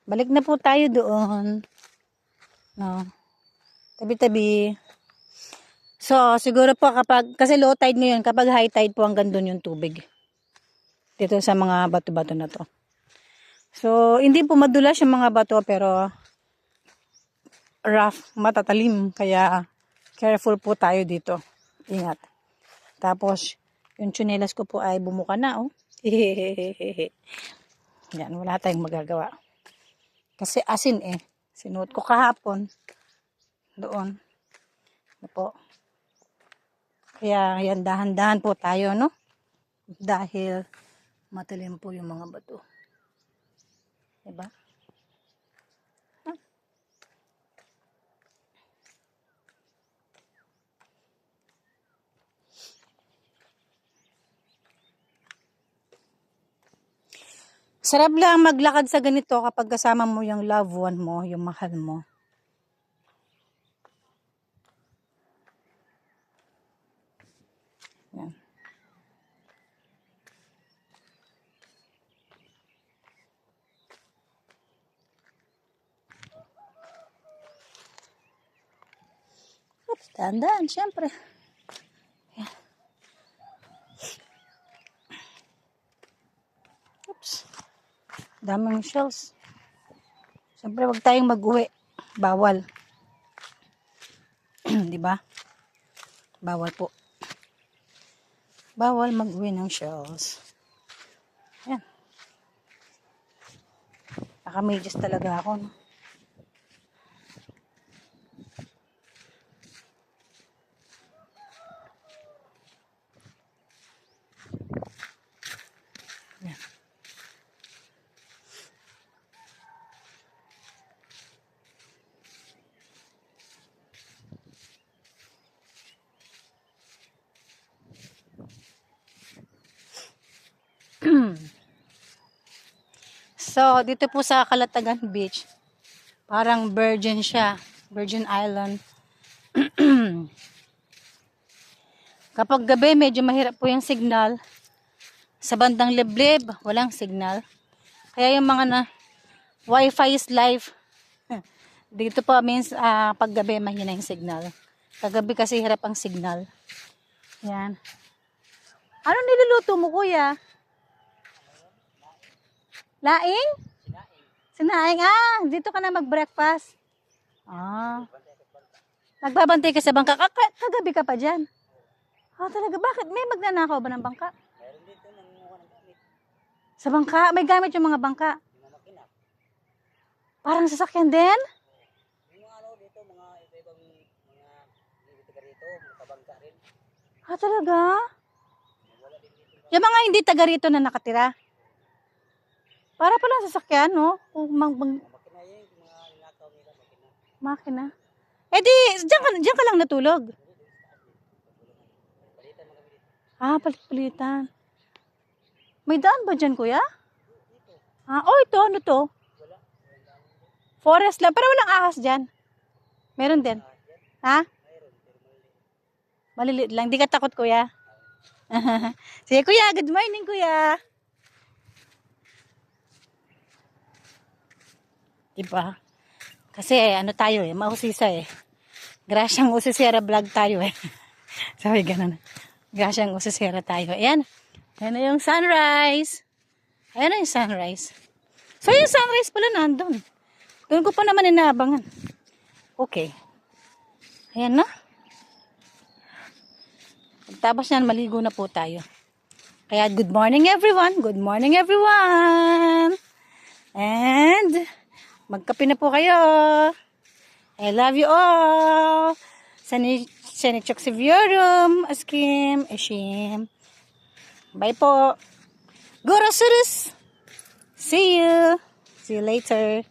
Balik na po tayo doon. No. Tabi-tabi. So, siguro po kasi low tide ngayon, kapag high tide po hanggang doon yung tubig. Dito sa mga bato-bato na to. So, hindi po madulas yung mga bato, pero rough, matatalim. Kaya, careful po tayo dito. Ingat. Tapos, yung tsinelas ko po ay bumuka na, oh. Hehehehe. Yan, wala tayong magagawa. Kasi asin sinuot ko kahapon. Doon. Ano po. Kaya, yan, dahan-dahan po tayo, no? Dahil, matalim po yung mga bato. Diba? Sarap lang maglakad sa ganito kapag kasama mo yung loved one mo, yung mahal mo. Yan. Oops, dahan-dahan, syempre. Yan. Oops. Daming shells. Syempre, wag tayong mag-uwi. Bawal. Diba? Bawal po. Bawal mag-uwi ng shells. Yan. Naka-medyas talaga ako, no? Yan. So, dito po sa Calatagan Beach, parang virgin siya. Virgin Island. Kapag gabi, medyo mahirap po yung signal. Sa bandang liblib, walang signal. Kaya yung mga Wi-Fi is life. Dito po means pag gabi, mahina yung signal. Kagabi kasi hirap ang signal. Yan. Ano niluluto mo, kuya? Laing? Sinaing. Dito ka na mag-breakfast. Nagbabantay ka sa bangka. Kagabi ka pa dyan. Talaga. Bakit? May magnanakaw ba ng bangka? Meron dito nangunguha ng gamit. Sa bangka? May gamit yung mga bangka? Yung makina. Parang sasakyan din? Yung mga dito, mga iba-ibang mga hindi taga rito, mga kabangka rin. Talaga? Wala din dito. Yung mga hindi taga rito na nakatira? Para pala sasakyan, no? Makina yun, yung mga inakaw nila, makina. Makina. Di, diyan ka lang natulog. Palitan mga gamit. Palit-palitan. May daan ba dyan, kuya? Ito, ano to? Wala. Forest lang, pero walang ahas dyan. Meron din. Ha? Mayroon, pero maliliit. Maliliit lang. Di ka takot, kuya? Sige, kuya. Good morning, kuya. Diba? Kasi, ano tayo mahusisa Grasyang usisera vlog tayo Sabi ganun. Grasyang usisera tayo. Ayan. Ayan na yung sunrise. Ayan na yung sunrise. So, yung sunrise pala nandun. Doon ko pa naman inaabangan. Okay. Ayan na. Pagtapos yan, maligo na po tayo. Kaya, good morning everyone. Good morning everyone. And, magkape na po kayo. I love you all. Sanichok si Viorum. Askim. Eshim. Bye po. Gorosurus. See you. See you later.